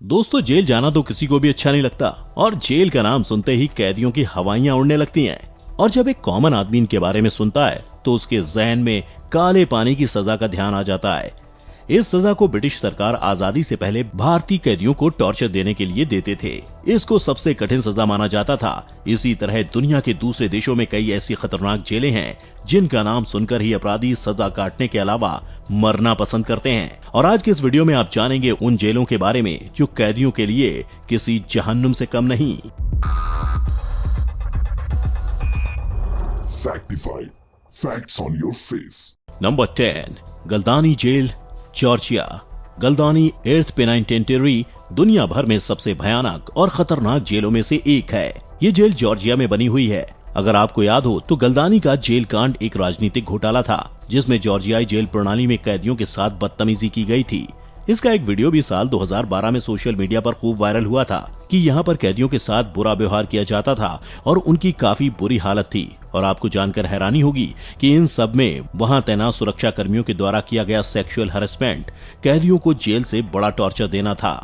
दोस्तों, जेल जाना तो किसी को भी अच्छा नहीं लगता और जेल का नाम सुनते ही कैदियों की हवाइयां उड़ने लगती हैं। और जब एक कॉमन आदमी इनके बारे में सुनता है तो उसके जहन में काले पानी की सजा का ध्यान आ जाता है। इस सजा को ब्रिटिश सरकार आजादी से पहले भारतीय कैदियों को टॉर्चर देने के लिए देते थे। इसको सबसे कठिन सजा माना जाता था। इसी तरह दुनिया के दूसरे देशों में कई ऐसी खतरनाक जेलें हैं जिनका नाम सुनकर ही अपराधी सजा काटने के अलावा मरना पसंद करते हैं। और आज के इस वीडियो में आप जानेंगे उन जेलों के बारे में जो कैदियों के लिए किसी जहन्नुम से कम नहीं। Factify. Facts on your face. Number 10, Gldani jail, Georgia. Gldani एर्थ पेनाइटेंटेरी दुनिया भर में सबसे भयानक और खतरनाक जेलों में से एक है। ये जेल जॉर्जिया में बनी हुई है। अगर आपको याद हो तो गल्दानी का जेल कांड एक राजनीतिक घोटाला था जिसमें जॉर्जियाई जेल प्रणाली में कैदियों के साथ बदतमीजी की गई थी। इसका एक वीडियो भी साल 2012 में सोशल मीडिया पर खूब वायरल हुआ था कि यहाँ पर कैदियों के साथ बुरा व्यवहार किया जाता था और उनकी काफी बुरी हालत थी। और आपको जानकर हैरानी होगी कि इन सब में वहाँ तैनात सुरक्षा कर्मियों के द्वारा किया गया सेक्सुअल हैरेसमेंट कैदियों को जेल से बड़ा टॉर्चर देना था।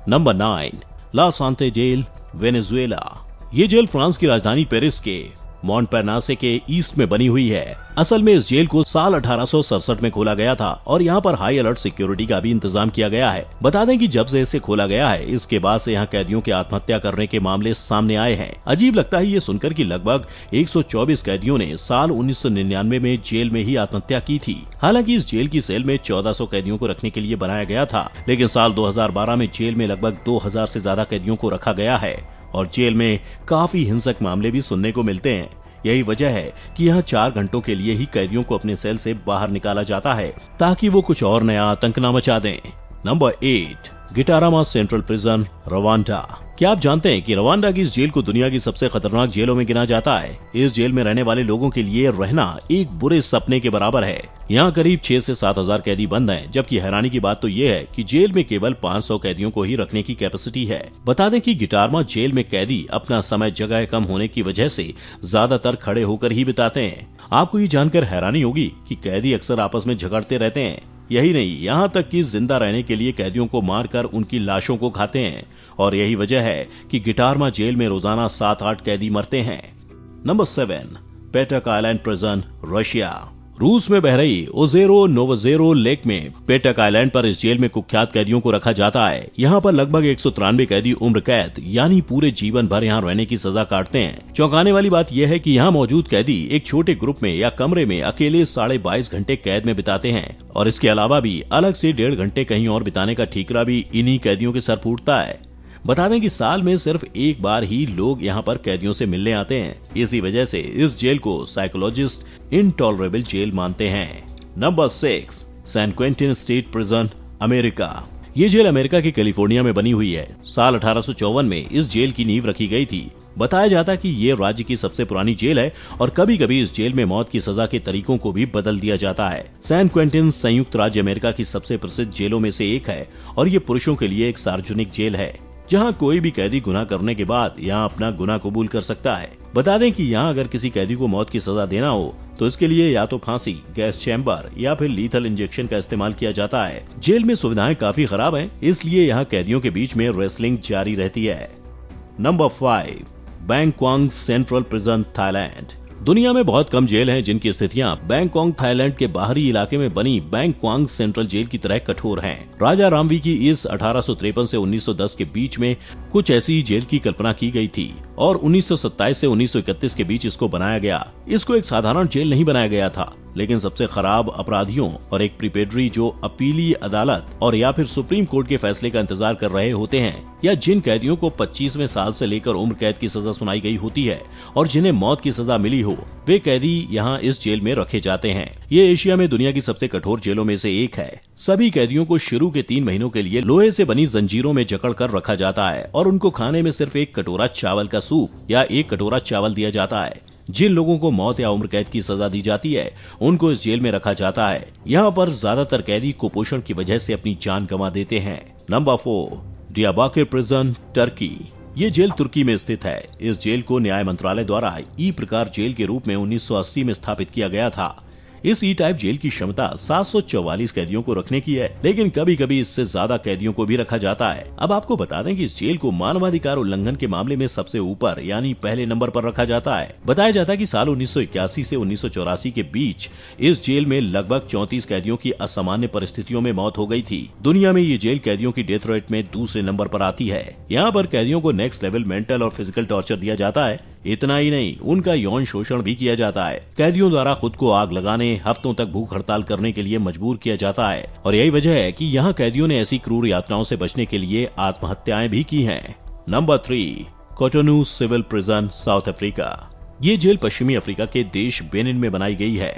नंबर 9, ला सांते जेल, वेनेजुएला। ये जेल फ्रांस की राजधानी पेरिस के मोंटपेरनासे के ईस्ट में बनी हुई है। असल में इस जेल को साल 1867 में खोला गया था और यहाँ पर हाई अलर्ट सिक्योरिटी का भी इंतजाम किया गया है। बता दें कि जब से इसे खोला गया है इसके बाद से यहाँ कैदियों के आत्महत्या करने के मामले सामने आए हैं। अजीब लगता है ये सुनकर कि लगभग 124 कैदियों ने साल 1999 में जेल में ही आत्महत्या की थी। हालांकि इस जेल की सेल में 1400 कैदियों को रखने के लिए बनाया गया था, लेकिन साल 2012 में जेल में लगभग 2000 से ज्यादा कैदियों को रखा गया है और जेल में काफी हिंसक मामले भी सुनने को मिलते हैं। यही वजह है कि यहाँ 4 घंटों के लिए ही कैदियों को अपने सेल से बाहर निकाला जाता है ताकि वो कुछ और नया आतंक न मचा दें। Number 8, Gitarama central prison, Rwanda. क्या आप जानते हैं कि रवांडा की इस जेल को दुनिया की सबसे खतरनाक जेलों में गिना जाता है। इस जेल में रहने वाले लोगों के लिए रहना एक बुरे सपने के बराबर है। यहाँ करीब 6 से 7 हजार कैदी बंद हैं, जबकि हैरानी की बात तो ये है कि जेल में केवल 500 कैदियों को ही रखने की कैपेसिटी है। बता दें कि गिटारमा जेल में कैदी अपना समय जगह कम होने की वजह से ज्यादातर खड़े होकर ही बिताते हैं। आपको ये जानकर हैरानी होगी कि कैदी अक्सर आपस में झगड़ते रहते हैं। यही नहीं, यहाँ तक कि जिंदा रहने के लिए कैदियों को मारकर उनकी लाशों को खाते हैं और यही वजह है कि गिटारमा जेल में रोजाना 7-8 कैदी मरते हैं। नंबर 7, पेटक आइलैंड प्रिजन, रशिया। रूस में बह रही ओजेरो नोवोजेरो लेक में पेटक आइलैंड पर इस जेल में कुख्यात कैदियों को रखा जाता है। यहाँ पर लगभग 193 कैदी उम्र कैद यानी पूरे जीवन भर यहाँ रहने की सजा काटते हैं। चौंकाने वाली बात यह है कि यहाँ मौजूद कैदी एक छोटे ग्रुप में या कमरे में अकेले 22.5 घंटे कैद में बिताते हैं और इसके अलावा भी अलग से 1.5 घंटे कहीं और बिताने का ठीकरा भी इन्हीं कैदियों के सर फूटता है। बता दें कि साल में सिर्फ एक बार ही लोग यहाँ पर कैदियों से मिलने आते हैं। इसी वजह से इस जेल को साइकोलॉजिस्ट इनटॉलरेबल जेल मानते हैं। Number 6, San Quentin state prison, America. ये जेल अमेरिका के कैलिफोर्निया में बनी हुई है। साल 1854 में इस जेल की नींव रखी गई थी। बताया जाता है कि ये राज्य की सबसे पुरानी जेल है और कभी कभी इस जेल में मौत की सजा के तरीकों को भी बदल दिया जाता है। सैन क्वेंटिन संयुक्त राज्य अमेरिका की सबसे प्रसिद्ध जेलों में से एक है और ये पुरुषों के लिए एक सार्वजनिक जेल है जहां कोई भी कैदी गुनाह करने के बाद यहां अपना गुनाह कबूल कर सकता है। बता दें कि यहां अगर किसी कैदी को मौत की सजा देना हो तो इसके लिए या तो फांसी, गैस चैम्बर या फिर लीथल इंजेक्शन का इस्तेमाल किया जाता है। जेल में सुविधाएं काफी खराब हैं, इसलिए यहाँ कैदियों के बीच में रेसलिंग जारी रहती है। Number 5, Bangkok central prison, Thailand. दुनिया में बहुत कम जेल हैं जिनकी स्थितियां बैंकॉक थाईलैंड के बाहरी इलाके में बनी बैंकॉक सेंट्रल जेल की तरह कठोर हैं। राजा रामवी की इस 1853 से 1910 के बीच में कुछ ऐसी जेल की कल्पना की गई थी और 1927 से 1931 के बीच इसको बनाया गया। इसको एक साधारण जेल नहीं बनाया गया था, लेकिन सबसे खराब अपराधियों और एक प्रिपेडरी जो अपीली अदालत और या फिर सुप्रीम कोर्ट के फैसले का इंतजार कर रहे होते हैं या जिन कैदियों को 25वें साल से लेकर उम्र कैद की सजा सुनाई गई होती है और जिन्हें मौत की सजा मिली हो, वे कैदी यहाँ इस जेल में रखे जाते हैं। ये एशिया में दुनिया की सबसे कठोर जेलों में से एक है। सभी कैदियों को शुरू के 3 महीनों के लिए लोहे से बनी जंजीरों में जकड़ कर रखा जाता है और उनको खाने में सिर्फ 1 कटोरा चावल का सूप या 1 कटोरा चावल दिया जाता है। जिन लोगों को मौत या उम्र कैद की सजा दी जाती है उनको इस जेल में रखा जाता है। यहाँ पर ज्यादातर कैदी कुपोषण की वजह से अपनी जान गंवा देते हैं। नंबर 4, डियारबकर प्रिजन, तुर्की। ये जेल तुर्की में स्थित है। इस जेल को न्याय मंत्रालय द्वारा ई प्रकार जेल के रूप में 1980 में स्थापित किया गया था। इस ई टाइप जेल की क्षमता 744 कैदियों को रखने की है, लेकिन कभी कभी इससे ज्यादा कैदियों को भी रखा जाता है। अब आपको बता दें कि इस जेल को मानवाधिकार उल्लंघन के मामले में सबसे ऊपर यानी पहले नंबर पर रखा जाता है। बताया जाता है कि साल 1981 से 1984 के बीच इस जेल में लगभग 34 कैदियों की असामान्य परिस्थितियों में मौत हो गई थी। दुनिया में ये जेल कैदियों की डेथ रेट में दूसरे नंबर पर आती है। यहाँ पर कैदियों को नेक्स्ट लेवल मेंटल और फिजिकल टॉर्चर दिया जाता है। इतना ही नहीं, उनका यौन शोषण भी किया जाता है। कैदियों द्वारा खुद को आग लगाने, हफ्तों तक भूख हड़ताल करने के लिए मजबूर किया जाता है और यही वजह है कि यहाँ कैदियों ने ऐसी क्रूर यातनाओं से बचने के लिए आत्महत्याएं भी की हैं। Number 3, Cotonou civil prison, South Africa. ये जेल पश्चिमी अफ्रीका के देश बेनिन में बनाई गई है।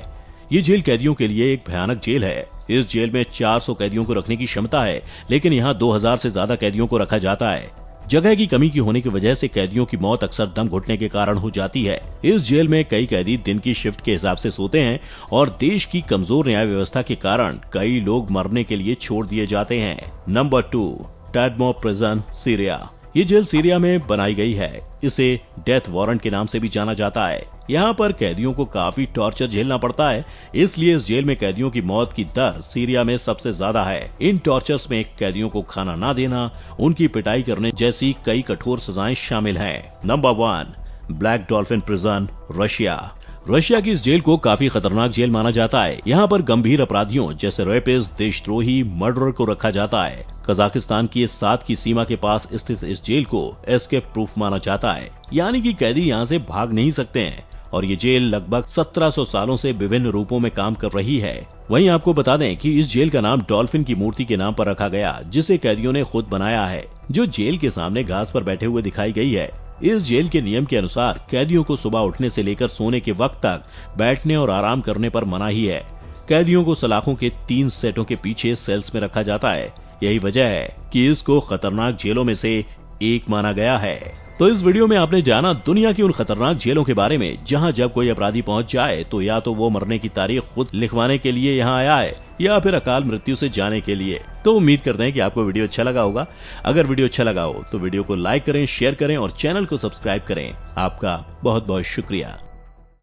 ये जेल कैदियों के लिए एक भयानक जेल है। इस जेल में 400 कैदियों को रखने की क्षमता है, लेकिन यहाँ 2000 से ज्यादा कैदियों को रखा जाता है। जगह की कमी की होने की वजह से कैदियों की मौत अक्सर दम घुटने के कारण हो जाती है। इस जेल में कई कैदी दिन की शिफ्ट के हिसाब से सोते हैं और देश की कमजोर न्याय व्यवस्था के कारण कई लोग मरने के लिए छोड़ दिए जाते हैं। Number 2, Tadmor prison, Syria. ये जेल सीरिया में बनाई गई है। इसे डेथ वारंट के नाम से भी जाना जाता है। यहाँ पर कैदियों को काफी टॉर्चर झेलना पड़ता है, इसलिए इस जेल में कैदियों की मौत की दर सीरिया में सबसे ज्यादा है। इन टॉर्चर्स में कैदियों को खाना ना देना, उनकी पिटाई करने जैसी कई कठोर सजाएं शामिल हैं। Number 1, black dolphin prison, Russia. Russia की इस जेल को काफी खतरनाक जेल माना जाता है। यहाँ पर गंभीर अपराधियों जैसे रेपिस्ट, देशद्रोही, मर्डरर को रखा जाता है। कजाकिस्तान की 7 की सीमा के पास स्थित इस जेल को एस्केप प्रूफ माना जाता है, यानी कि कैदी यहाँ से भाग नहीं सकते हैं और ये जेल लगभग 1700 सालों से विभिन्न रूपों में काम कर रही है। वहीं आपको बता दें कि इस जेल का नाम डॉल्फिन की मूर्ति के नाम पर रखा गया, जिसे कैदियों ने खुद बनाया है, जो जेल के सामने घास पर बैठे हुए दिखाई गई है। इस जेल के नियम के अनुसार कैदियों को सुबह उठने से लेकर सोने के वक्त तक बैठने और आराम करने पर मनाही है। कैदियों को सलाखों के 3 सेटों के पीछे सेल्स में रखा जाता है। यही वजह है कि इसको खतरनाक जेलों में से एक माना गया है। तो इस वीडियो में आपने जाना दुनिया की उन खतरनाक जेलों के बारे में जहां जब कोई अपराधी पहुंच जाए तो या तो वो मरने की तारीख खुद लिखवाने के लिए यहां आया है या फिर अकाल मृत्यु से जाने के लिए। तो उम्मीद करते हैं कि आपको वीडियो अच्छा लगा होगा। अगर वीडियो अच्छा लगा हो तो वीडियो को लाइक करें, शेयर करें और चैनल को सब्सक्राइब करें। आपका बहुत बहुत शुक्रिया।